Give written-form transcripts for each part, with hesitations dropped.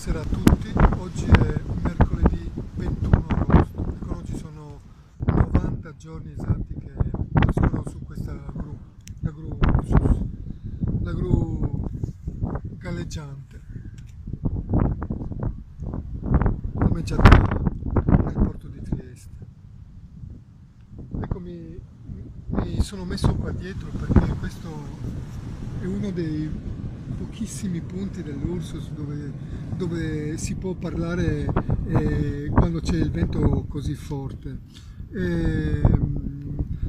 Buonasera a tutti, oggi è mercoledì 21 agosto e con oggi sono 90 giorni esatti che sono su questa gru, Ursus, la gru galleggiante, danneggiata nel porto di Trieste. Ecco, mi sono messo qua dietro perché questo è uno dei pochissimi punti dell'Ursus dove si può parlare quando c'è il vento così forte.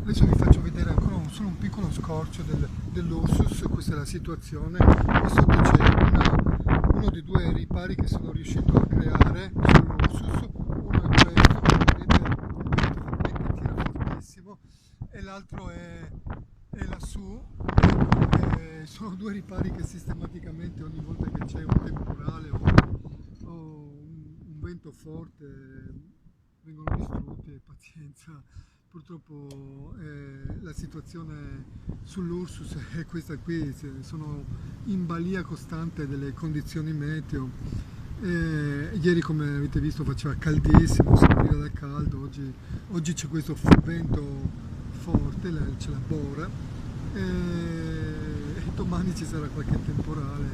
Adesso vi faccio vedere ancora solo un piccolo scorcio dell'Ursus. Questa è la situazione. Qui sotto c'è uno dei due ripari che sono riuscito a creare sull'Ursus. Uno è questo, vedete, veramente tira fortissimo, e l'altro è lassù. Sono due ripari che sistematicamente ogni volta che c'è un temporale o un vento forte vengono distrutti, e pazienza. Purtroppo la situazione sull'Ursus è questa qui, sono in balia costante delle condizioni meteo. Ieri, come avete visto, faceva caldissimo, si moriva dal caldo. Oggi c'è questo vento forte, c'è la bora, e domani ci sarà qualche temporale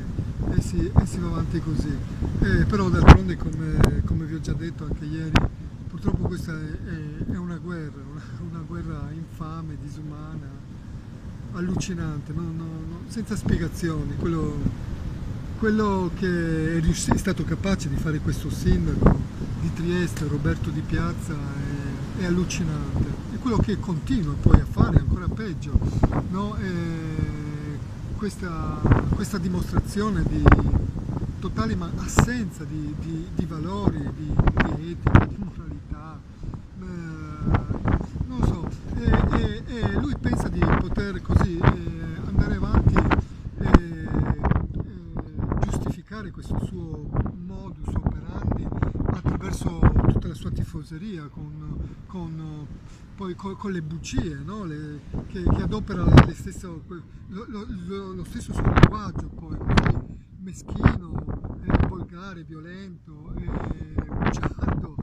e si va avanti così. Però d'altronde, come vi ho già detto anche ieri, purtroppo questa è una guerra infame, disumana, allucinante, senza spiegazioni. Quello che è stato capace di fare questo sindaco di Trieste, Roberto Di Piazza, è allucinante. E quello che continua poi a fare è ancora peggio, no? Questa dimostrazione di totale assenza di valori, di etica, di moralità, non lo so, e lui pensa di poter così andare avanti e giustificare questo suo modus operandi attraverso tutta la sua tifoseria, poi con le bugie, no? Che adopera lo stesso suo linguaggio, poi così meschino, volgare, violento, bugiardo,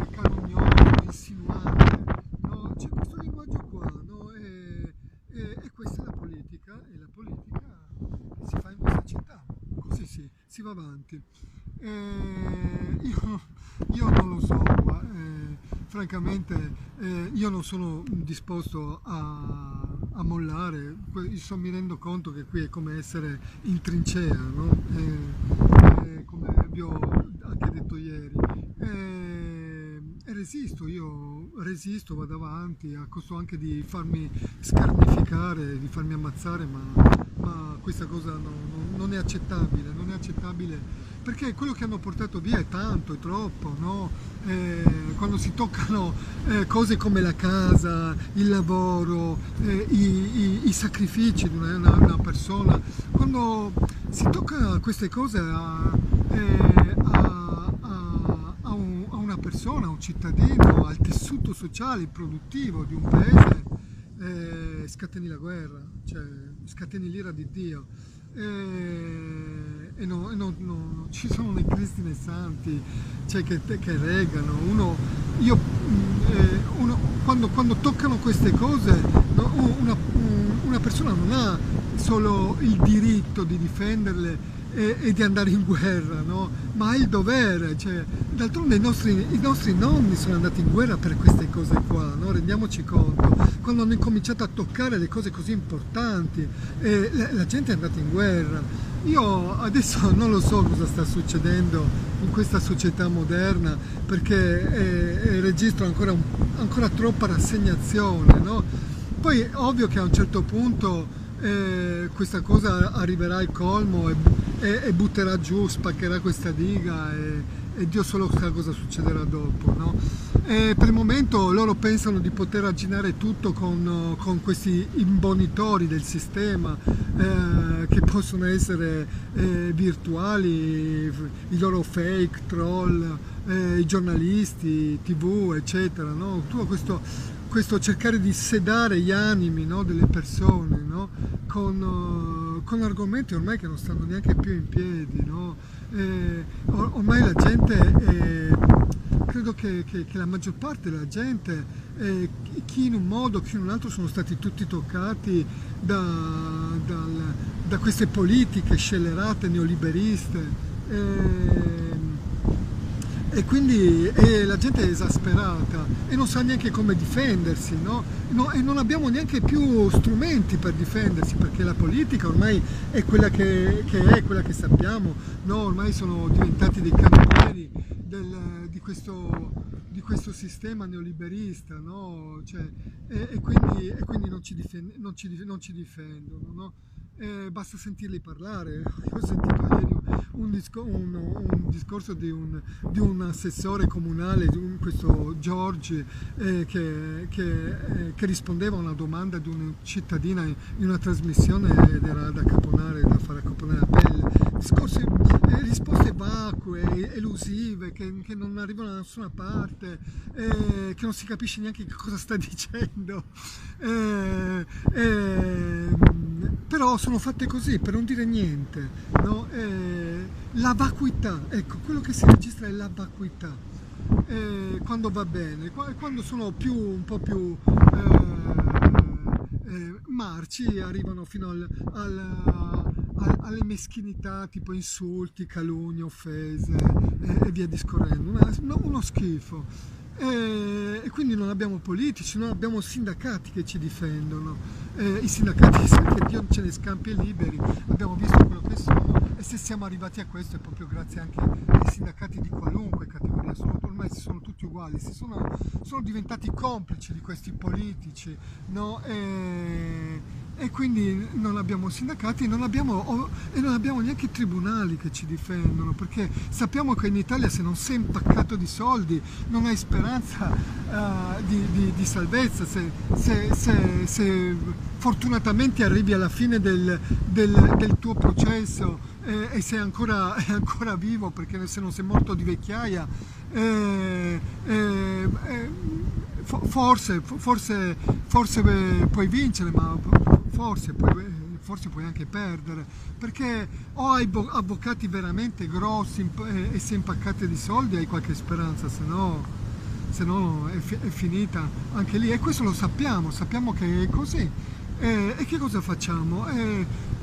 calunniato, insinuante, no? C'è questo linguaggio qua, no? E questa è la politica, e la politica che si fa in questa città, così si va avanti. Io non lo so, francamente io non sono disposto a mollare. Mi rendo conto che qui è come essere in trincea, no? Come vi ho anche detto ieri, e io resisto, vado avanti a costo anche di farmi scarnificare, di farmi ammazzare, ma questa cosa non è accettabile, perché quello che hanno portato via è tanto, è troppo, no? Quando si toccano cose come la casa, il lavoro, i sacrifici di una persona, quando si tocca queste cose a una persona, a un cittadino, al tessuto sociale, produttivo di un paese, scateni la guerra, cioè scateni l'ira di Dio. Ci sono nei cristi, nei santi, cioè, che regano. Quando toccano queste cose, no, una persona non ha solo il diritto di difenderle e di andare in guerra, no? Ma ha il dovere, cioè, d'altronde i nostri nonni sono andati in guerra per queste cose qua, no? Rendiamoci conto, quando hanno incominciato a toccare le cose così importanti, la gente è andata in guerra. Io adesso non lo so cosa sta succedendo in questa società moderna, perché registro ancora troppa rassegnazione, no? Poi è ovvio che a un certo punto questa cosa arriverà al colmo e butterà giù, spaccherà questa diga, e Dio solo sa cosa succederà dopo, no? Per il momento loro pensano di poter arginare tutto con questi imbonitori del sistema, che possono essere virtuali, i loro fake, troll, i giornalisti, TV, eccetera, no? Tutto questo cercare di sedare gli animi, no, delle persone, no? Con argomenti ormai che non stanno neanche più in piedi, no? ormai la gente, credo che la maggior parte della gente, chi in un modo, chi in un altro, sono stati tutti toccati da queste politiche scellerate, neoliberiste. E quindi la gente è esasperata e non sa neanche come difendersi, no? E non abbiamo neanche più strumenti per difendersi, perché la politica ormai è quella che è, quella che sappiamo, no? Ormai sono diventati dei cannonieri di questo sistema neoliberista, no? Cioè, e quindi non ci difendono, no? Basta sentirli parlare. Io ho sentito ieri un discorso di un assessore comunale, questo Giorgi, che rispondeva a una domanda di una cittadina in una trasmissione ed era da caponare, da fare caponare la pelle. Risposte vacue, elusive, che non arrivano da nessuna parte, che non si capisce neanche che cosa sta dicendo. Però sono fatte così per non dire niente, no? La vacuità, ecco, quello che si registra è la vacuità, quando va bene, quando sono un po' più marci, arrivano fino alle meschinità, tipo insulti, calunnie, offese, e via discorrendo, uno schifo. E quindi non abbiamo politici, non abbiamo sindacati che ci difendono, i sindacati, che Dio ce ne scampi e liberi, abbiamo visto quello che sono, e se siamo arrivati a questo è proprio grazie anche ai sindacati di qualunque categoria. Ormai sono tutti uguali, sono diventati complici di questi politici, no? E quindi non abbiamo sindacati e non abbiamo neanche i tribunali che ci difendono, perché sappiamo che in Italia, se non sei impaccato di soldi, non hai speranza di salvezza. Se fortunatamente arrivi alla fine del tuo processo e sei ancora vivo, perché se non sei morto di vecchiaia, forse puoi vincere, ma forse puoi anche perdere, perché o hai avvocati veramente grossi e sei impaccati di soldi, hai qualche speranza, se no è finita anche lì, e questo lo sappiamo che è così. E che cosa facciamo?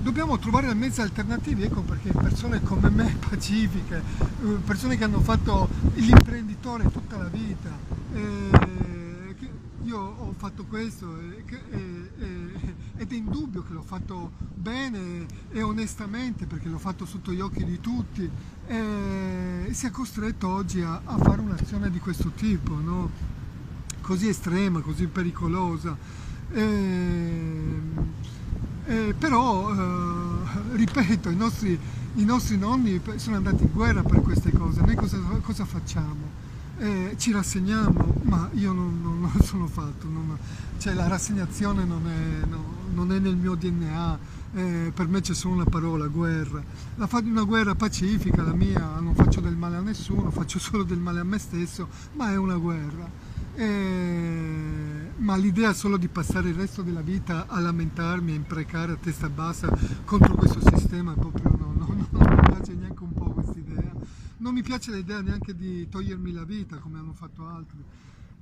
Dobbiamo trovare mezzi alternativi, ecco perché persone come me, pacifiche, persone che hanno fatto l'imprenditore tutta la vita, io ho fatto questo ed è indubbio che l'ho fatto bene e onestamente, perché l'ho fatto sotto gli occhi di tutti, sia costretto oggi a fare un'azione di questo tipo, no? Così estrema, così pericolosa. Però, ripeto, i nostri nonni sono andati in guerra per queste cose. Noi cosa facciamo? Ci rassegniamo, ma io non lo sono fatto, cioè la rassegnazione non è nel mio DNA, per me c'è solo una parola: guerra. Una guerra pacifica, la mia, non faccio del male a nessuno, faccio solo del male a me stesso, ma è una guerra. Ma l'idea solo di passare il resto della vita a lamentarmi, a imprecare a testa bassa contro questo sistema, proprio non mi piace neanche un po' questa idea. Non mi piace l'idea neanche di togliermi la vita come hanno fatto altri.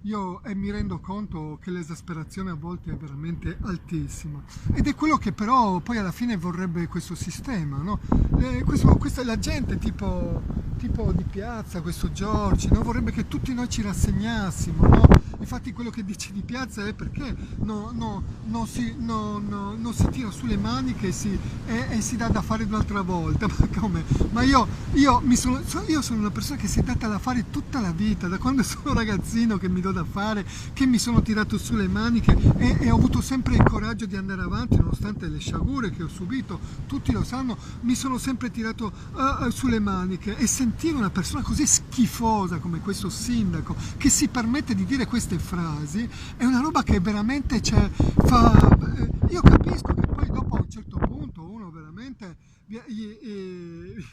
Mi rendo conto che l'esasperazione a volte è veramente altissima, ed è quello che però poi alla fine vorrebbe questo sistema, no? Questa è la gente tipo di piazza, questo Giorgi, no? Vorrebbe che tutti noi ci rassegnassimo, no? Infatti quello che dice Di Piazza è: perché non si tira sulle maniche e si dà da fare un'altra volta. Ma come? Ma io sono una persona che si è data da fare tutta la vita, da quando sono ragazzino che mi do da fare, che mi sono tirato sulle maniche, e ho avuto sempre il coraggio di andare avanti nonostante le sciagure che ho subito, tutti lo sanno. Mi sono sempre tirato sulle maniche, e sentire una persona così schifosa come questo sindaco, che si permette di dire queste frasi, è una roba che veramente io capisco che poi dopo a un certo punto uno veramente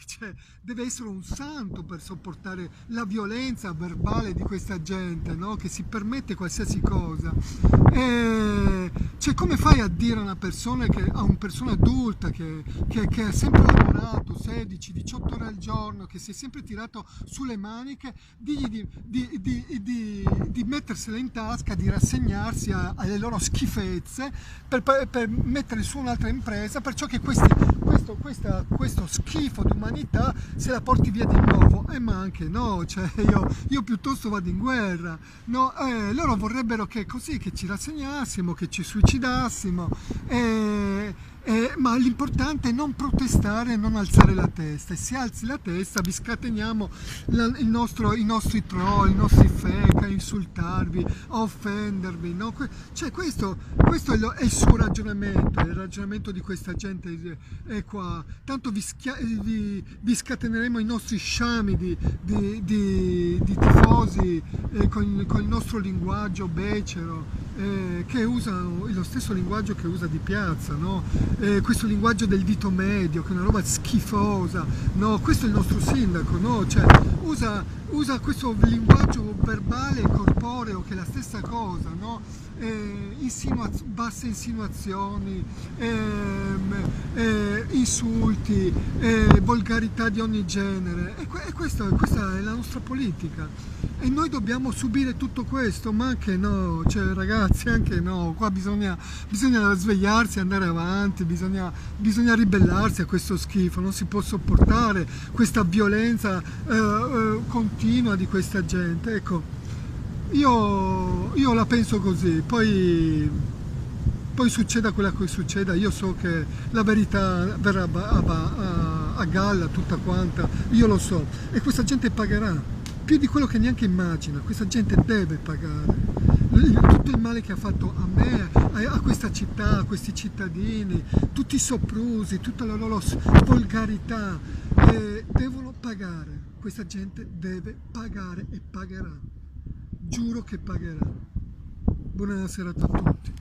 cioè, deve essere un santo per sopportare la violenza verbale di questa gente, no? Che si permette qualsiasi cosa. Cioè, come fai a dire a una persona, a una persona adulta che ha sempre lavorato 16-18 ore al giorno, che si è sempre tirato sulle maniche, digli di mettersela in tasca, di rassegnarsi alle loro schifezze per mettere su un'altra impresa, perciò che questo schifo di umanità se la porti via di nuovo. Ma anche no, cioè io piuttosto vado in guerra, no? Loro vorrebbero che così, che ci rassegnassimo, che ci suicidassimo, ma l'importante è non protestare e non alzare la testa. E se alzi la testa vi scateniamo i nostri troll, i nostri fake a insultarvi, a offendervi, no? Cioè questo è il suo ragionamento, è il ragionamento di questa gente è qua. Tanto vi scateneremo i nostri sciami di tifosi con il nostro linguaggio becero, che usano lo stesso linguaggio che usa Di Piazza, no? Questo linguaggio del dito medio, che è una roba schifosa, no? Questo è il nostro sindaco, no? Cioè, usa questo linguaggio verbale e corporeo che è la stessa cosa, no? Basse insinuazioni, insulti, volgarità di ogni genere, e questa è la nostra politica, e noi dobbiamo subire tutto questo. Ma anche no, cioè ragazzi, anche no, qua bisogna svegliarsi, andare avanti, bisogna ribellarsi a questo schifo, non si può sopportare questa violenza continua di questa gente. Ecco, io la penso così, poi succeda quella che succeda, io so che la verità verrà a galla tutta quanta, io lo so, e questa gente pagherà più di quello che neanche immagina. Questa gente deve pagare tutto il male che ha fatto a me, a questa città, a questi cittadini, tutti i soprusi, tutta la loro volgarità, devono pagare. Questa gente deve pagare e pagherà, giuro che pagherà. Buona serata a tutti.